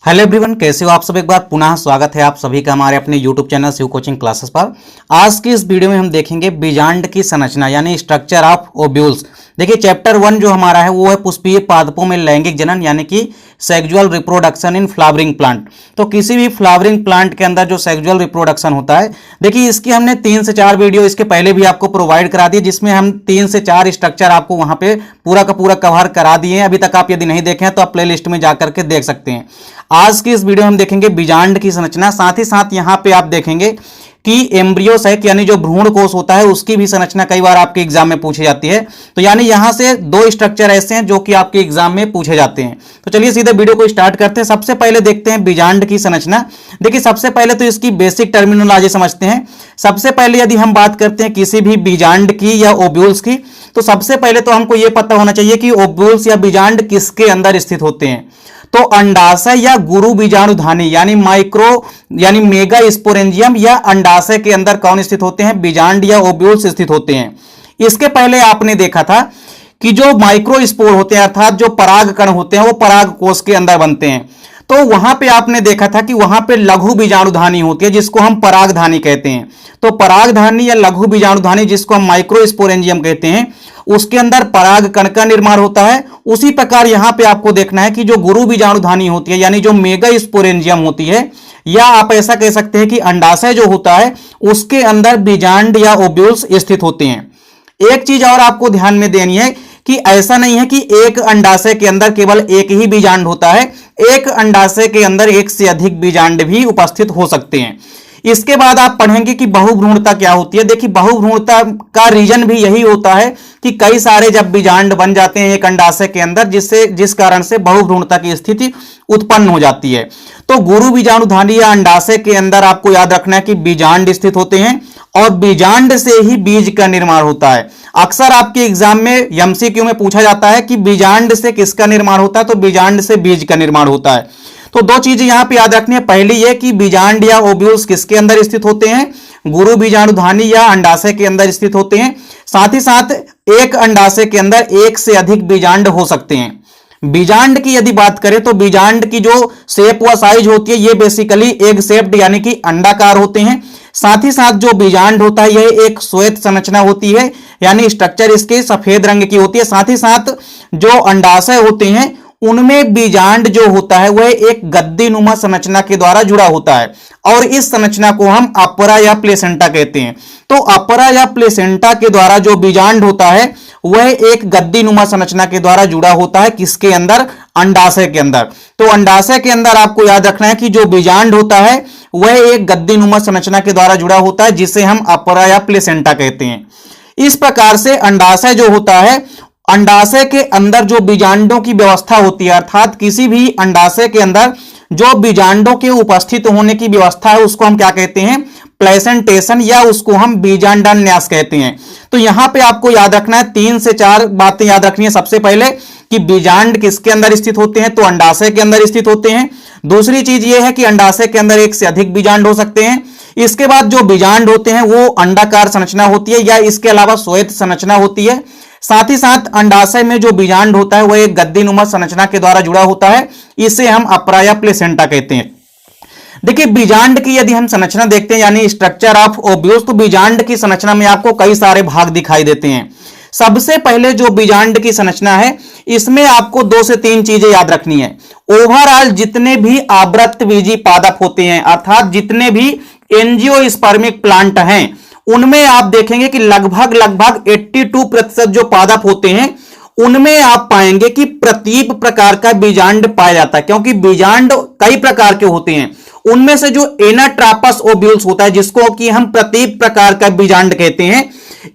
Hello everyone, कैसे हो आप सब। एक बार पुनः स्वागत है आप सभी का हमारे अपने YouTube channel Shiv coaching classes पर। आज की इस वीडियो में हम देखेंगे बीजांड की संरचना यानी स्ट्रक्चर ऑफ ओव्यूल्स। देखिए चैप्टर 1 जो हमारा है वो है पुष्पीय पादपों में लैंगिक जनन यानी कि sexual reproduction in flowering plant. तो किसी भी फ्लावरिंग प्लांट के अंदर जो सेक्सुअल रिप्रोडक्शन होता है, देखिए इसकी हमने 3 से 4 वीडियो इसके पहले भी आपको प्रोवाइड करा दिए, जिसमें हम 3 से 4 स्ट्रक्चर आपको वहां पे पूरा का पूरा कवर करा दिए हैं। अभी तक आप यदि नहीं देखे हैं तो आप प्ले लिस्ट में जाकर के देख सकते हैं। आज की इस वीडियो में हम देखेंगे बीजांड की संरचना, साथ ही साथ यहां पे आप देखेंगे कि एम्ब्रियो साइक यानी जो भ्रूण कोष होता है उसकी भी संरचना कई बार आपके एग्जाम में पूछी जाती है। तो यानी यहां से 2 स्ट्रक्चर ऐसे हैं जो कि आपके एग्जाम में पूछे जाते हैं। तो चलिए सीधे वीडियो को स्टार्ट करते हैं। सबसे पहले देखते हैं बीजांड की संरचना। देखिए सबसे पहले तो इसकी बेसिक टर्मिनोलॉजी समझते हैं। सबसे पहले यदि हम बात करते हैं किसी भी बीजांड की या ओव्यूल्स की, तो सबसे पहले तो हमको यह पता होना चाहिए कि ओव्यूल्स या बीजांड किसके अंदर स्थित होते हैं। तो अंडाशय या गुरु बीजाणुधानी यानी माइक्रो यानी मेगा स्पोरेंजियम या अंडाशय के अंदर कौन स्थित होते हैं, बीजांड या ओव्यूल्स स्थित होते हैं। इसके पहले आपने देखा था कि जो माइक्रो स्पोर होते हैं अर्थात जो पराग कण होते हैं वो पराग कोष के अंदर बनते हैं। तो वहां पे आपने देखा था कि वहां पे लघु बीजाणुधानी होती है जिसको हम परागधानी कहते हैं। तो परागधानी या लघु बीजाणुधानी जिसको हम माइक्रो स्पोरेंजियम कहते हैं, उसके अंदर पराग कण का निर्माण होता है। उसी प्रकार यहां पे आपको देखना है कि जो गुरु बीजाणुधानी होती है यानी जो मेगा स्पोरेंजियम होती है, या आप ऐसा कह सकते हैं कि अंडाशय जो होता है उसके अंदर बीजांड या ओव्यूल्स स्थित होते हैं। एक चीज और आपको ध्यान में देनी है कि ऐसा नहीं है कि एक अंडाशय के अंदर केवल एक ही बीजांड होता है, एक अंडाशय के अंदर एक से अधिक बीजांड भी उपस्थित हो सकते हैं। इसके बाद आप पढ़ेंगे कि बहुभ्रूणता क्या होती है। देखिए बहुभ्रूणता का रीजन भी यही होता है कि कई सारे जब बीजांड बन जाते हैं एक अंडाशय के अंदर जिस कारण से बहुभ्रूणता की स्थिति उत्पन्न हो जाती है। तो गुरु बीजाणुधानी या अंडाशय के अंदर आपको याद रखना है कि बीजांड स्थित होते हैं और बीजांड से ही बीज का निर्माण होता है। अक्सर आपके एग्जाम में एमसीक्यू में पूछा जाता है कि बीजांड से किसका निर्माण होता है, तो बीजांड से बीज का निर्माण होता है। तो 2 चीजें यहां पे याद रखनी है। पहली ये कि बीजांड या ओव्यूल्स किसके अंदर स्थित होते हैं, गुरु बीजाणुधानी या अंडाशय के अंदर स्थित होते हैं। साथ ही साथ एक अंडाशय के अंदर एक से अधिक बीजांड हो सकते हैं। बीजांड की यदि बात करें तो बीजांड की जो शेप व साइज होती है ये बेसिकली एग शेप्ड यानी कि अंडाकार होते हैं। साथ ही साथ जो बीजांड होता है यह एक श्वेत संरचना होती है यानी स्ट्रक्चर इसके सफेद रंग की होती है। साथ ही साथ जो अंडाशय होते हैं उनमें बीजांड जो होता है वह एक गद्दीनुमा संरचना के द्वारा जुड़ा होता है और इस संरचना को हम अपर या प्लेसेंटा कहते हैं। तो अपर या प्लेसेंटा के द्वारा जो बीजांड होता है वह एक गद्दीनुमा संरचना के द्वारा जुड़ा होता है किसके अंदर, अंडाशय के अंदर। तो अंडाशय के अंदर आपको याद रखना है कि जो बीजांड होता है वह एक गद्दीनुमा संरचना के द्वारा जुड़ा होता है जिसे हम अपर या प्लेसेंटा कहते हैं। इस प्रकार से अंडाशय जो होता है, अंडाशय के अंदर जो बीजांडों की व्यवस्था होती है अर्थात किसी भी अंडाशय के अंदर जो बीजांडों के उपस्थित होने की व्यवस्था है उसको हम क्या कहते हैं, प्लेसेंटेशन या उसको हम बीजांडान्यास कहते हैं। तो यहां पे आपको याद रखना है 3 से 4 बातें याद रखनी है। सबसे पहले कि बीजांड किसके अंदर स्थित होते हैं, तो अंडाशय के अंदर स्थित होते हैं। दूसरी चीज यह है कि अंडाशय के अंदर एक से अधिक बीजांड हो सकते हैं। इसके बाद जो बीजांड होते हैं वो अंडाकार संरचना होती है या इसके अलावा श्वेत संरचना होती है। साथ ही साथ अंडाशय में जो बीजांड होता है वह एक गद्दीनुमा संरचना के द्वारा जुड़ा होता है, इसे हम अपर या प्लेसेंटा कहते हैं। देखिए बीजांड की यदि हम संरचना देखते हैं यानी स्ट्रक्चर ऑफ ओव्यूल्स, तो बीजांड की संरचना में आपको कई सारे भाग दिखाई देते हैं। सबसे पहले जो बीजांड की संरचना है इसमें आपको 2 से 3 चीजें याद रखनी है। ओवरऑल जितने भी आवृतबीजी पादप होते हैं अर्थात जितने भी एंजियोस्पर्मिक प्लांट हैं उनमें आप देखेंगे कि लगभग 82% जो पादप होते हैं उनमें आप पाएंगे कि प्रतीप प्रकार का बीजांड पाया जाता है, क्योंकि बीजांड कई प्रकार के होते हैं। उनमें से जो एनाट्रापस ओव्यूल्स होता है जिसको कि हम प्रतीप प्रकार का बीजांड कहते हैं,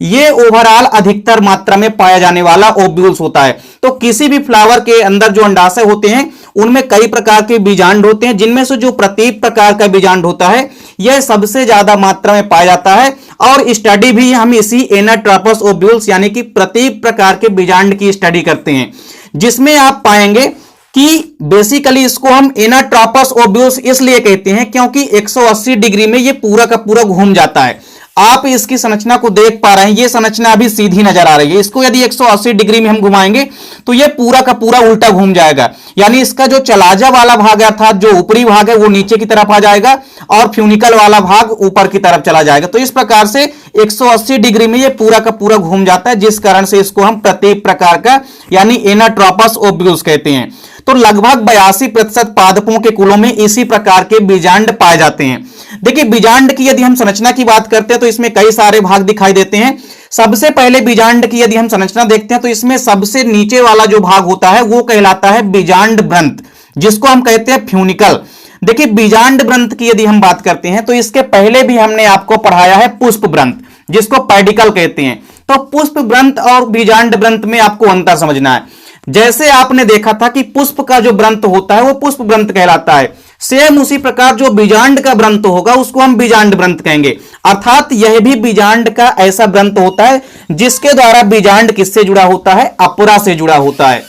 ये ओवरऑल अधिकतर मात्रा में पाया जाने वाला ओव्यूल्स होता है। तो किसी भी फ्लावर के अंदर जो अंडाशय होते हैं उनमें कई प्रकार के बीजांड होते हैं, जिनमें से जो प्रतीप प्रकार का बीजांड होता है यह सबसे ज्यादा मात्रा में पाया जाता है। और स्टडी भी हम इसी एनाट्रापस ओव्यूल्स यानी कि प्रतीप प्रकार के बीजांड की स्टडी करते हैं, जिसमें आप पाएंगे कि बेसिकली इसको हम एनाट्रापस ओव्यूल्स इसलिए कहते हैं क्योंकि 180 डिग्री में ये पूरा का पूरा घूम जाता है। आप इसकी संरचना को देख पा रहे हैं, ये संरचना अभी सीधी नजर आ रही है। इसको यदि 180 डिग्री में हम घुमाएंगे तो ये पूरा का पूरा उल्टा घूम जाएगा, यानी इसका जो चलाजा वाला भाग है अर्थात जो ऊपरी भाग है वो नीचे की तरफ आ जाएगा और फ्यूनिकल वाला भाग ऊपर की तरफ चला जाएगा। तो इस प्रकार से 180 डिग्री में ये पूरा का पूरा घूम जाता है, जिस कारण से इसको हम प्रत्येक प्रकार का यानी एनाट्रोपस ओब्यूल्स कहते हैं। तो लगभग 82% पादपों के कुलों में इसी प्रकार के बीजांड पाए जाते हैं। देखिए बीजांड की यदि हम संरचना की बात करते हैं तो इसमें कई सारे भाग दिखाई देते हैं। सबसे पहले बीजांड की यदि हम संरचना देखते हैं तो इसमें सबसे नीचे वाला जो भाग होता है वो कहलाता है बीजांड ग्रंथ, जिसको हम कहते हैं फ्यूनिकल। देखिए बीजांड ग्रंथ की यदि हम बात करते हैं तो इसके पहले भी हमने आपको पढ़ाया है पुष्प ग्रंथ, जिसको पेडिकल कहते हैं। तो पुष्प ग्रंथ और बीजांड ग्रंथ में आपको अंतर समझना है। जैसे आपने देखा था कि पुष्प का जो ग्रंथ होता है वो पुष्प ग्रंथ कहलाता है, सेम उसी प्रकार जो बीजांड का ग्रंथ होगा उसको हम बीजांड ग्रंथ कहेंगे। अर्थात यह भी बीजांड का ऐसा ग्रंथ होता है जिसके द्वारा बीजांड किससे जुड़ा होता है, अपरा से जुड़ा होता है।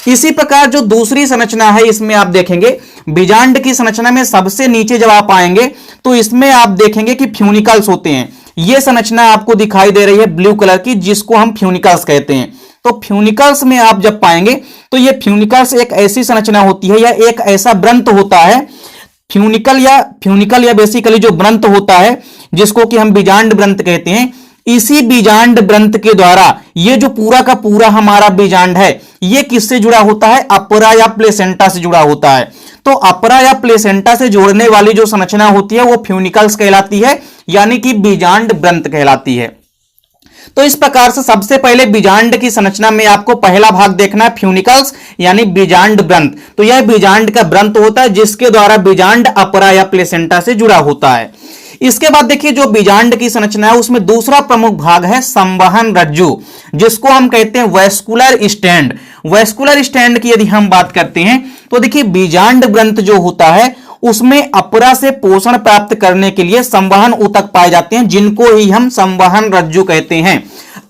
इसी प्रकार जो दूसरी संरचना है इसमें आप देखेंगे बीजांड की संरचना में सबसे नीचे जब आप आएंगे तो इसमें आप देखेंगे कि फ्यूनिकल्स होते हैं। यह संरचना आपको दिखाई दे रही है ब्लू कलर की, जिसको हम फ्यूनिकल्स कहते हैं। तो फ्यूनिकल्स में आप जब पाएंगे तो ये फ्यूनिकल्स एक ऐसी संरचना होती है या एक ऐसा ग्रंथ होता है, फ्यूनिकल या बेसिकली जो ग्रंथ होता है जिसको कि हम बीजांड ग्रंथ कहते हैं। इसी बीजांड ग्रंथ के द्वारा ये जो पूरा का पूरा हमारा बीजांड है ये किससे जुड़ा होता है, अपरा या प्लेसेंटा से जुड़ा होता है। तो अपरा या प्लेसेंटा से जोड़ने वाली जो संरचना होती है वो फ्यूनिकल्स कहलाती है, यानी कि बीजांड ग्रंथ कहलाती है। तो इस प्रकार से सबसे पहले बीजांड की संरचना में आपको पहला भाग देखना है फ्यूनिकल्स यानी बीजांड ग्रंथ। तो यह बीजांड का ग्रंथ होता है जिसके द्वारा बीजांड अपरा या प्लेसेंटा से जुड़ा होता है। इसके बाद देखिए जो बीजांड की संरचना है उसमें दूसरा प्रमुख भाग है संवहन रज्जु, जिसको हम कहते हैं वैस्कुलर स्टैंड। वैस्कुलर स्टैंड की यदि हम बात करते हैं तो देखिए बीजांड ग्रंथ जो होता है उसमें अपरा से पोषण प्राप्त करने के लिए संवहन ऊतक पाए जाते हैं, जिनको ही हम संवहन रज्जु कहते हैं।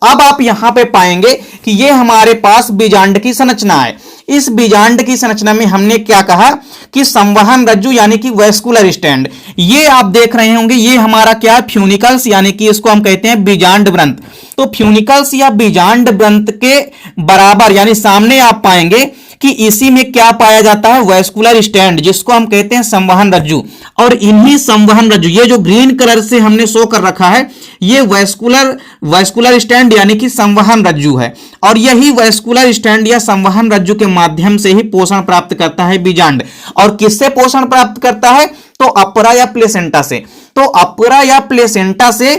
अब आप यहां पे पाएंगे कि ये हमारे पास बीजांड की संरचना है। इस बीजांड की संरचना में हमने क्या कहा कि संवहन रज्जु यानी कि वैस्कुलर स्टैंड, ये आप देख रहे होंगे ये हमारा क्या है, फ्यूनिकल्स यानी कि इसको हम कहते हैं बीजांड ग्रंथ। तो फ्यूनिकल्स या बीजांड ग्रंथ के बराबर यानी सामने आप पाएंगे कि इसी में क्या पाया जाता है, वैस्कुलर स्टैंड, जिसको हम कहते हैं संवहन रज्जु। और इन्हीं संवहन रज्जु, ये जो ग्रीन कलर से हमने शो कर रखा है ये वैस्कुलर स्टैंड यानी कि संवहन रज्जु है। और यही वैस्कुलर स्टैंड या संवहन रज्जु के माध्यम से ही पोषण प्राप्त करता है बीजांड। और किससे पोषण प्राप्त करता है, तो अपरा या प्लेसेंटा से। तो अपरा या प्लेसेंटा से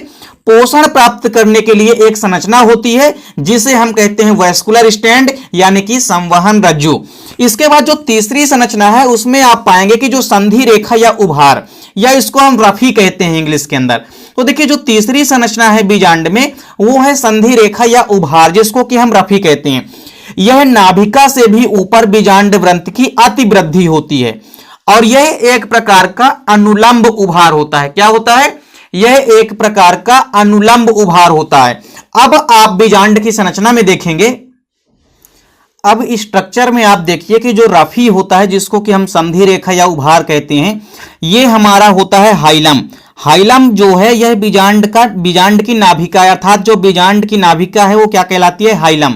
पोषण प्राप्त करने के लिए एक संरचना होती है जिसे हम कहते हैं वैस्कुलर स्टैंड यानी कि संवहन रज्जु। इसके बाद जो तीसरी संरचना है उसमें आप पाएंगे कि जो संधि रेखा या उभार, या इसको हम रफी कहते हैं इंग्लिश के अंदर। तो देखिए जो तीसरी संरचना है बीजांड में वो है संधि रेखा या उभार, जिसको कि हम रफी कहते हैं। यह नाभिका से भी ऊपर बीजांड ग्रंथ की अतिवृद्धि होती है और यह एक प्रकार का अनुलंब उभार होता है। क्या होता है, यह एक प्रकार का अनुलंब उभार होता है। अब आप बीजांड की संरचना में देखेंगे, अब स्ट्रक्चर में आप देखिए कि जो रफी होता है जिसको कि हम संधि रेखा या उभार कहते हैं, ये हमारा होता है हाइलम। हाइलम जो है यह बीजांड की नाभिका अर्थात जो बीजांड की नाभिका है वो क्या कहलाती है, हाइलम।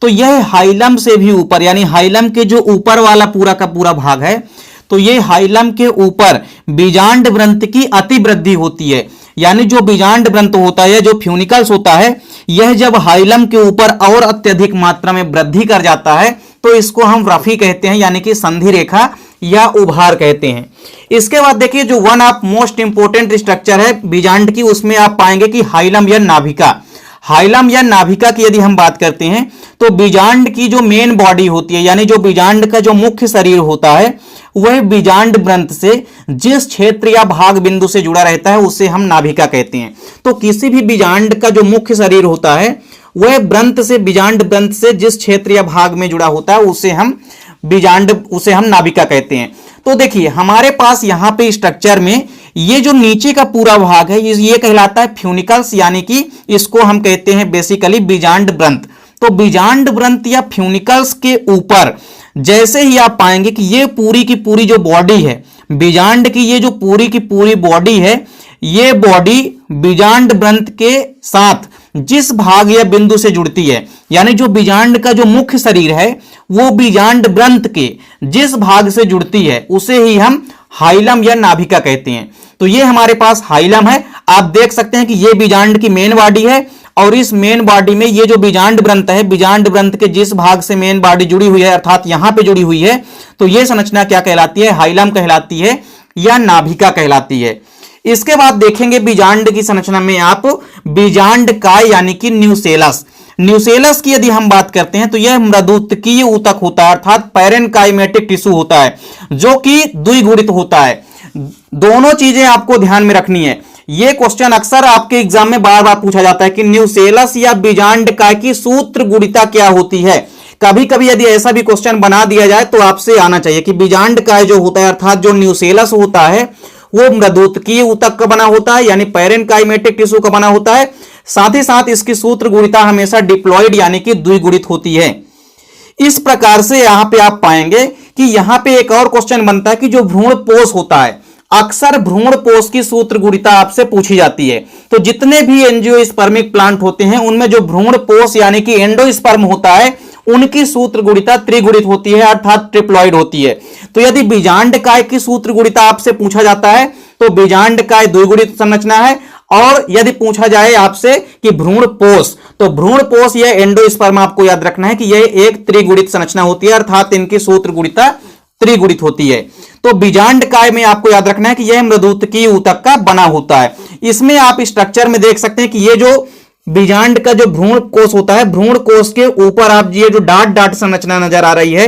तो यह हाइलम से भी ऊपर यानी हाइलम के जो ऊपर वाला पूरा का पूरा भाग है, तो ये हाइलम के ऊपर बीजांड ग्रंथ की अतिवृद्धि होती है। यानी जो बीजांड ग्रंथ होता है, जो फ्यूनिकल्स होता है, यह जब हाइलम के ऊपर और अत्यधिक मात्रा में वृद्धि कर जाता है तो इसको हम रफी कहते हैं यानी कि संधि रेखा या उभार कहते हैं। इसके बाद देखिए जो one of most important structure है बीजांड की, उसमें आप पाएंगे कि हाइलम या नाभिका। हाइलम या नाभिका की यदि हम बात करते हैं तो बीजांड की जो मेन बॉडी होती है यानी जो बीजांड का जो मुख्य शरीर होता है वह बीजांड ग्रंथ से जिस क्षेत्र या भाग बिंदु से जुड़ा रहता है उसे हम नाभिका कहते हैं। तो किसी भी बीजांड का जो मुख्य शरीर होता है वह बीजांड ग्रंथ से जिस क्षेत्र या भाग में जुड़ा होता है उसे हम नाभिका कहते हैं। तो देखिए हमारे पास यहाँ पे स्ट्रक्चर में ये जो नीचे का पूरा भाग है ये कहलाता है फ्यूनिकल्स यानी कि इसको हम कहते हैं बेसिकली बीजांड ग्रंथ। तो बीजांड ग्रंथ या फ्यूनिकल्स के ऊपर जैसे ही आप पाएंगे कि ये पूरी की पूरी जो बॉडी है बीजांड की, ये जो पूरी की पूरी बॉडी है ये बॉडी बीजांड ग्रंथ के साथ जिस भाग या बिंदु से जुड़ती है, यानी जो बीजांड का जो मुख्य शरीर है वो बीजांड ग्रंथ के जिस भाग से जुड़ती है उसे ही हम हाइलम या नाभिका कहते हैं। तो ये हमारे पास हाइलम है। आप देख सकते हैं कि ये बीजांड की मेन बॉडी है और इस मेन बॉडी में ये जो बीजांड ग्रंथ है, बीजांड ग्रंथ के जिस भाग से मेन बॉडी जुड़ी हुई है अर्थात यहां पे जुड़ी हुई है, तो ये संरचना क्या कहलाती है? हाइलम कहलाती है या नाभिका कहलाती है। इसके बाद देखेंगे बीजांड की संरचना में आप बीजांड काय यानी कि न्यूसेलस। न्यूसेलस की यदि हम बात करते हैं तो यह मृदुतकीय ऊतक होता है अर्थात पैरेनकाइमेटिक टिश्यू होता है जो कि द्विगुणित होता है। दोनों चीजें आपको ध्यान में रखनी है। यह क्वेश्चन अक्सर आपके एग्जाम में बार बार पूछा जाता है कि न्यूसेलस या बीजांड काय की सूत्र गुणिता क्या होती है। कभी कभी यदि ऐसा भी क्वेश्चन बना दिया जाए तो आपसे आना चाहिए कि बीजांड काय जो होता है अर्थात जो न्यूसेलस होता है वो मृदुतकीय ऊतक का बना होता है यानी पैरेनकाइमेटिक टिश्यू का बना होता है। साथ ही साथ इसकी सूत्र गुणिता हमेशा डिप्लॉइड यानी कि द्विगुणित होती है। इस प्रकार से यहां पे आप पाएंगे कि यहां पे एक और क्वेश्चन बनता है कि जो भ्रूण पोष होता है, अक्सर भ्रूण पोष की सूत्र गुणिता आपसे पूछी जाती है। तो जितने भी एंजियोस्पर्मिक प्लांट होते हैं उनमें जो भ्रूण पोष यानी कि एंडोस्पर्म होता है उनकी सूत्र गुणिता त्रिगुणित होती है अर्थात ट्रिप्लॉइड होती है। तो यदि बीजांड काय की सूत्र गुणिता आपसे पूछा जाता है तो बीजांड काय द्विगुणित संरचना है, और यदि पूछा जाए आपसे कि भ्रूण पोष तो भ्रूण पोष या एंडोस्पर्म आपको याद रखना है कि यह एक त्रिगुणित संरचना होती है अर्थात इनकी सूत्र गुणिता त्रिगुणित होती है। तो बीजांड काय में आपको याद रखना है कि यह मृदुतकीय ऊतक का बना होता है। इसमें आप स्ट्रक्चर में देख सकते हैं कि ये जो बीजांड का जो भ्रूण कोष होता है, भ्रूण कोष के ऊपर आप ये जो डाट डाट संरचना नजर आ रही है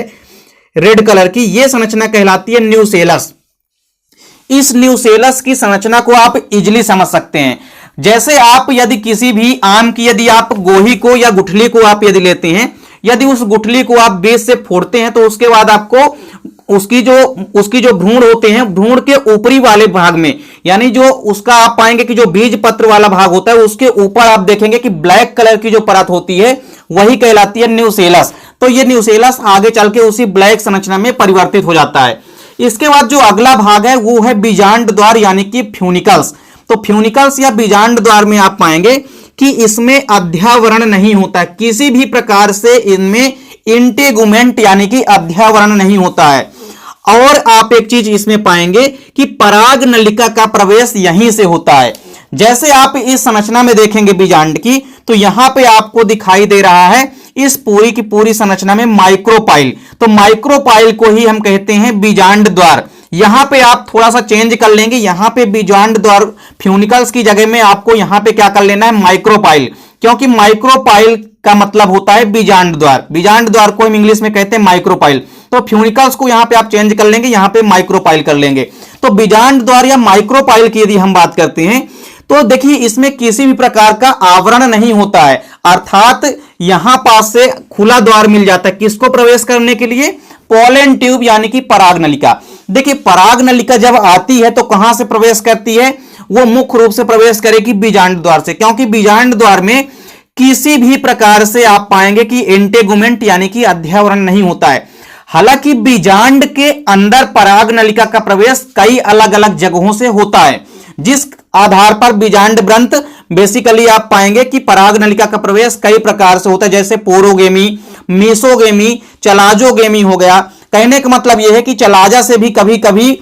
रेड कलर की, ये संरचना कहलाती है न्यूसेलस। इस न्यूसेलस की संरचना को आप इजिली समझ सकते हैं। जैसे आप यदि किसी भी आम की यदि आप गोही को या गुठली को आप यदि लेते हैं, यदि उस गुठली को आप बीच से फोड़ते हैं तो उसके बाद आपको उसकी जो भ्रूण होते हैं, भ्रूण के ऊपरी वाले भाग में यानी जो उसका आप पाएंगे कि जो बीज पत्र वाला भाग होता है उसके ऊपर आप देखेंगे कि ब्लैक कलर की जो परत होती है वही कहलाती है न्यूसेलस। तो ये न्यूसेलस आगे चल के उसी ब्लैक संरचना में परिवर्तित हो जाता है। इसके बाद जो अगला भाग है वो है बीजांड द्वार यानी कि फ्यूनिकल्स। तो फ्यूनिकल्स या बीजांड द्वार में आप पाएंगे कि इसमें अध्यावरण नहीं होता, किसी भी प्रकार से इनमें इंटेगुमेंट यानी कि अध्यावरण नहीं होता है। और आप एक चीज इसमें पाएंगे कि पराग नलिका का प्रवेश यहीं से होता है। जैसे आप इस संरचना में देखेंगे बीजांड की तो यहां पे आपको दिखाई दे रहा है इस पूरी की पूरी संरचना में माइक्रोपाइल। तो माइक्रोपाइल को ही हम कहते हैं बीजांड द्वार। यहां पे आप थोड़ा सा चेंज कर लेंगे, यहां पे बीजांड द्वार फ्यूनिकल्स की जगह में आपको यहां पे क्या कर लेना है माइक्रोपाइल, क्योंकि माइक्रोपाइल का मतलब होता है बीजांड द्वार। बीजांड द्वार को हम इंग्लिश में कहते हैं माइक्रोपाइल। तो फ्यूनिकल्स को यहां पे आप चेंज कर लेंगे, यहां पे माइक्रोपाइल कर लेंगे। तो बीजांड द्वार या माइक्रोपाइल की यदि हम बात करते हैं तो देखिए इसमें किसी भी प्रकार का आवरण नहीं होता है अर्थात यहां पास से खुला द्वार मिल जाता है किसको प्रवेश करने के लिए? पोलन ट्यूब यानी कि पराग नलिका। देखिए पराग नलिका जब आती है तो कहां से प्रवेश करती है? वो मुख्य रूप से प्रवेश करेगी बीजांड द्वार से, क्योंकि बीजांड द्वार में किसी भी प्रकार से आप पाएंगे कि इंटेगुमेंट यानी कि अध्यावरण नहीं होता है। हालांकि बीजांड के अंदर पराग नलिका का प्रवेश कई अलग अलग जगहों से होता है, जिस आधार पर बीजांड ग्रंथ बेसिकली आप पाएंगे कि पराग नलिका का प्रवेश कई प्रकार से होता है, जैसे पोरोगेमी, मीसोगेमी, चलाजोगेमी हो गया। कहने का मतलब यह है कि चलाजा से भी कभी कभी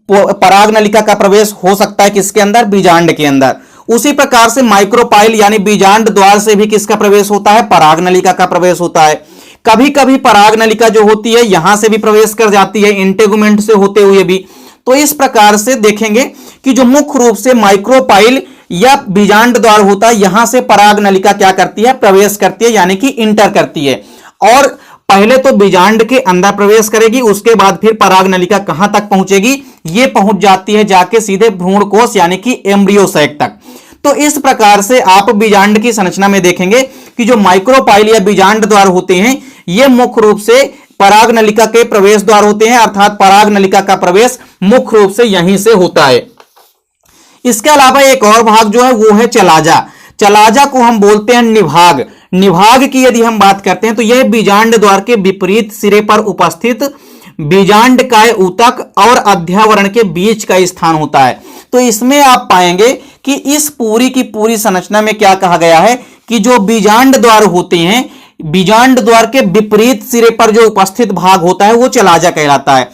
पराग नलिका का प्रवेश हो सकता है किसके अंदर? बीजांड के अंदर। उसी प्रकार से माइक्रोपाइल यानी बीजांड द्वार से भी किसका प्रवेश होता है? पराग नलिका का प्रवेश होता है। कभी कभी पराग नलिका जो होती है यहां से भी प्रवेश कर जाती है इंटेगुमेंट से होते हुए भी। तो इस प्रकार से देखेंगे कि जो मुख्य रूप से माइक्रोपाइल या बीजांड द्वार होता है यहां से पराग नलिका क्या करती है? प्रवेश करती है यानी कि इंटर करती है। और पहले तो बीजांड के अंदर प्रवेश करेगी, उसके बाद फिर पराग नलिका कहां तक पहुंचेगी? ये पहुंच जाती है जाके सीधे भ्रूण कोश यानी कि एम्ब्रियो सैक तक। तो इस प्रकार से आप बीजांड की संरचना में देखेंगे कि जो माइक्रोपाइल या बीजांड द्वार होते हैं ये मुख्य रूप से पराग नलिका के प्रवेश द्वार होते हैं अर्थात पराग नलिका का प्रवेश मुख्य रूप से यहीं से होता है। इसके अलावा एक और भाग जो है वो है चलाजा। चलाजा को हम बोलते हैं निभाग। निभाग की यदि हम बात करते हैं तो यह बीजांड द्वार के विपरीत सिरे पर उपस्थित बीजांडकाय ऊतक और अध्यावरण के बीच का स्थान होता है। तो इसमें आप पाएंगे कि इस पूरी की पूरी संरचना में क्या कहा गया है कि जो बीजांड द्वार होते हैं, बीजांड द्वार के विपरीत सिरे पर जो उपस्थित भाग होता है वो चलाजा कहलाता है।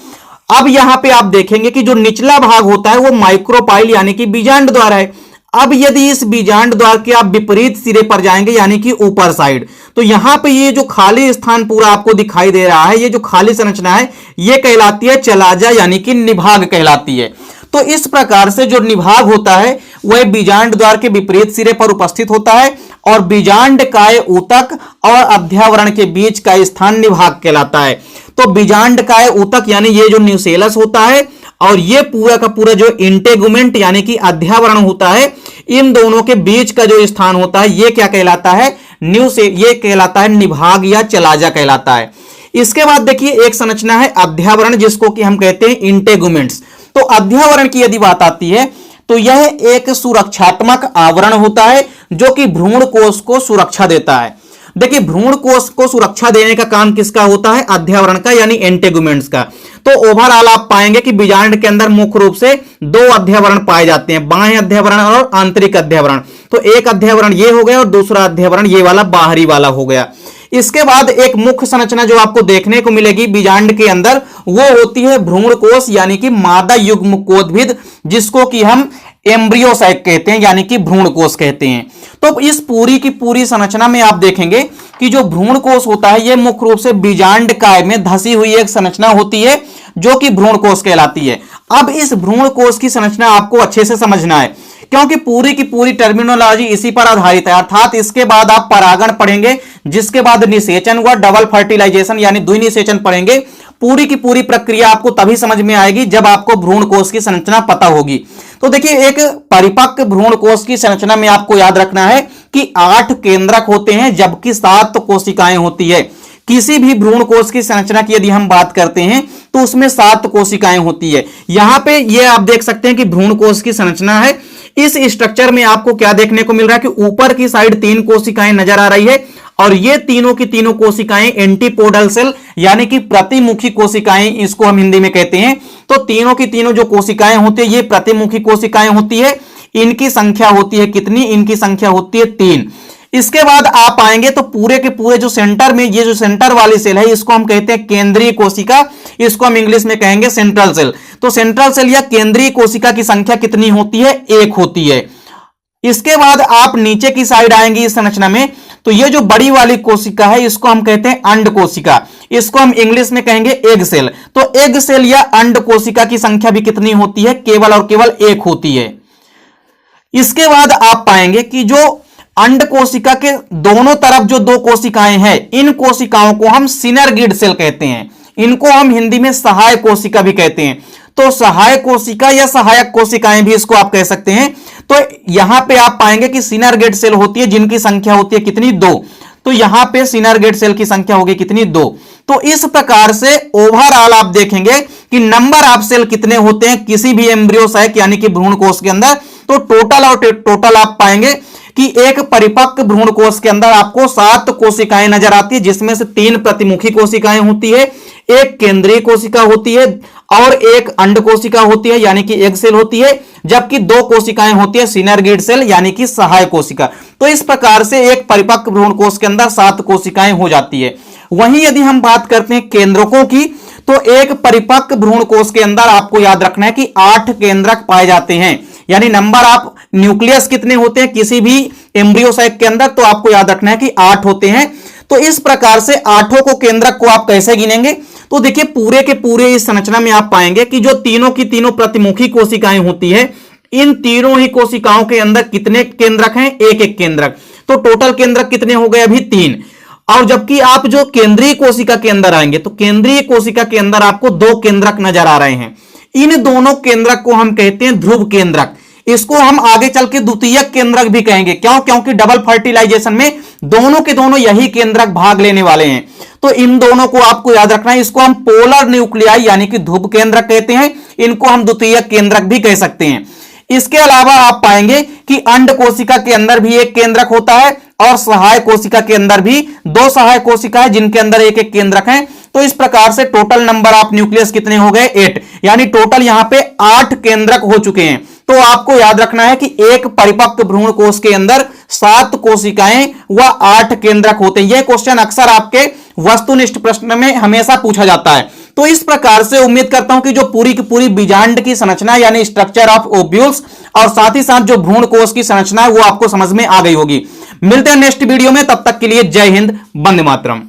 अब यहां पे आप देखेंगे कि जो निचला भाग होता है वो माइक्रोपाइल यानी कि बीजांड द्वार है। अब यदि इस बीजांड द्वार के आप विपरीत सिरे पर जाएंगे यानी कि ऊपर साइड, तो यहां पे ये जो खाली स्थान पूरा आपको दिखाई दे रहा है, ये जो खाली संरचना है ये कहलाती है चलाजा यानी कि निभाग कहलाती है। तो इस प्रकार से जो निभाग होता है वह बीजांड द्वार के विपरीत सिरे पर उपस्थित होता है और बीजांडकाय ऊतक और अध्यावरण के बीच का स्थान निभाग कहलाता है। तो बीजांडकाय ऊतक यानी ये जो न्यूसेलस होता है और ये पूरा का पूरा जो इंटेगुमेंट यानी कि अध्यावरण होता है, इन दोनों के बीच का जो स्थान होता है ये क्या कहलाता है, ये कहलाता है निभाग या चलाजा कहलाता है। इसके बाद देखिए एक संरचना है अध्यावरण, जिसको कि हम कहते हैं इंटेगुमेंट्स। तो अध्यावरण की यदि बात आती है तो यह एक सुरक्षात्मक आवरण होता है जो कि भ्रूण कोष को सुरक्षा देता है। देखिए भ्रूण कोष को सुरक्षा देने का काम किसका होता है, अध्यावरण का यानी इंटेगुमेंट्स का। तो ओवरऑल आप पाएंगे कि बीजांड के अंदर मुख्य रूप से दो अध्यावरण पाए जाते हैं, बाह्य अध्यावरण और आंतरिक अध्यावरण। तो एक अध्यावरण ये हो गया और दूसरा अध्यावरण ये वाला बाहरी वाला हो गया। इसके बाद एक मुख्य संरचना जो आपको देखने को मिलेगी बीजांड के अंदर वो होती है भ्रूण कोष यानी कि मादा युग्मकोद्भिद, जिसको कि हम एम्ब्रियोसाइक कहते हैं यानी कि भ्रूण कोष कहते हैं। तो इस पूरी की पूरी संरचना में आप देखेंगे कि जो भ्रूण कोष होता है ये मुख्य रूप से बीजांडकाय में धसी हुई एक संरचना होती है जो कि भ्रूण कोष कहलाती है। अब इस भ्रूण कोष की संरचना आपको अच्छे से समझना है क्योंकि पूरी की पूरी टर्मिनोलॉजी इसी पर आधारित है। अर्थात इसके बाद आप परागण पढ़ेंगे, जिसके बाद निषेचन हुआ, डबल फर्टिलाइजेशन यानी द्विनिषेचन पढ़ेंगे। पूरी की पूरी प्रक्रिया आपको तभी समझ में आएगी जब आपको भ्रूण कोष की संरचना पता होगी। तो देखिए एक परिपक्व भ्रूण कोष की संरचना में आपको याद रखना है कि 8 केंद्रक होते हैं जबकि 7 कोशिकाएं होती है। किसी भी भ्रूण कोष की संरचना की यदि हम बात करते हैं तो उसमें 7 कोशिकाएं होती है। यहां पे ये आप देख सकते हैं कि भ्रूण कोष की संरचना है। इस स्ट्रक्चर में आपको क्या देखने को मिल रहा है कि ऊपर की साइड 3 कोशिकाएं नजर आ रही है और ये तीनों की तीनों कोशिकाएं एंटीपोडल सेल यानी कि प्रतिमुखी कोशिकाएं, इसको हम हिंदी में कहते हैं। तो तीनों की तीनों जो कोशिकाएं होती है ये प्रतिमुखी कोशिकाएं होती है। इनकी संख्या होती है कितनी, इनकी संख्या होती है 3। इसके बाद आप आएंगे तो पूरे के पूरे जो सेंटर में ये जो सेंटर वाली सेल है इसको हम कहते हैं केंद्रीय कोशिका, इसको हम इंग्लिश में कहेंगे सेंट्रल सेल। तो सेंट्रल सेल या केंद्रीय कोशिका की संख्या कितनी होती है, 1 होती है। इसके बाद आप नीचे की साइड आएंगे इस संरचना में तो ये जो बड़ी वाली कोशिका है इसको हम कहते हैं अंड कोशिका, इसको हम इंग्लिश में कहेंगे एग सेल। तो एग सेल या अंड कोशिका की संख्या भी कितनी होती है, केवल और केवल 1 होती है। इसके बाद आप पाएंगे कि जो अंड कोशिका के दोनों तरफ जो 2 कोशिकाएं हैं, इन कोशिकाओं को हम सिनर्गिड सेल कहते हैं। इनको हम हिंदी में सहायक कोशिका भी कहते हैं। तो सहायक कोशिका या सहायक कोशिकाएं भी इसको आप कह सकते हैं। तो यहां पे आप पाएंगे कि सिनर्गिड सेल होती है जिनकी संख्या होती है कितनी, 2। तो यहां पे सिनर्गिड सेल की संख्या होगी कितनी, 2। तो इस प्रकार से ओवरऑल आप देखेंगे कि नंबर ऑफ सेल कितने होते हैं किसी भी एम्ब्रियोसाइक यानी कि भ्रूण कोष के अंदर। तो टोटल आप पाएंगे कि एक परिपक्व भ्रूण कोष के अंदर आपको 7 कोशिकाएं नजर आती है, जिसमें से 3 प्रतिमुखी कोशिकाएं होती है, एक केंद्रीय कोशिका होती है और एक अंड कोशिका होती है यानी कि एग सेल होती है, जबकि 2 कोशिकाएं होती है सिनर्गिड सेल यानी कि सहायक कोशिका। तो इस प्रकार से एक परिपक्व भ्रूण कोष के अंदर 7 कोशिकाएं हो जाती है। वहीं यदि हम बात करते हैं केंद्रकों की तो एक परिपक्व भ्रूण कोष के अंदर आपको याद रखना है कि 8 केंद्रक पाए जाते हैं। यानी नंबर ऑफ न्यूक्लियस कितने होते हैं किसी भी एम्ब्रियोसाइक के अंदर, तो आपको याद रखना है कि 8 होते हैं। तो इस प्रकार से 8 को केंद्रक को आप कैसे गिनेंगे, तो देखिए पूरे के पूरे इस संरचना में आप पाएंगे कि जो तीनों की तीनों प्रतिमुखी कोशिकाएं होती है, इन तीनों ही कोशिकाओं के अंदर कितने केंद्रक हैं, 1-1 केंद्रक। तो टोटल केंद्रक कितने हो गए अभी, 3। और जबकि आप जो केंद्रीय कोशिका के अंदर आएंगे तो केंद्रीय कोशिका के अंदर आपको 2 केंद्रक नजर आ रहे हैं। इन दोनों केंद्रक को हम कहते हैं ध्रुव केंद्रक। इसको हम आगे चल के द्वितीयक केंद्रक भी कहेंगे। क्यों? क्योंकि डबल फर्टिलाइजेशन में दोनों के दोनों यही केंद्रक भाग लेने वाले हैं। तो इन दोनों को आपको याद रखना है। इसको हम पोलर न्यूक्लियाई यानी कि ध्रुव केंद्रक कहते हैं, इनको हम द्वितीयक केंद्रक भी कह सकते हैं। इसके अलावा आप पाएंगे कि अंड कोशिका के अंदर भी एक केंद्रक होता है और सहायक कोशिका के अंदर भी 2 सहायक कोशिका है जिनके अंदर एक एक केंद्रक है। तो इस प्रकार से टोटल नंबर ऑफ न्यूक्लियस कितने हो गए? 8, यानी टोटल यहां पे 8 केंद्रक हो चुके हैं। तो आपको याद रखना है कि एक परिपक्व भ्रूण कोश के अंदर 7 कोशिकाएं व 8 केंद्रक होते हैं। यह क्वेश्चन अक्सर आपके वस्तुनिष्ठ प्रश्न में हमेशा पूछा जाता है। तो इस प्रकार से उम्मीद करता हूं कि जो पूरी की पूरी बीजांड की संरचना यानी स्ट्रक्चर ऑफ ओव्यूल्स और साथ ही साथ जो भ्रूण कोश की संरचना है वो आपको समझ में आ गई होगी। मिलते हैं नेक्स्ट वीडियो में, तब तक के लिए जय हिंद, वंदे मातरम।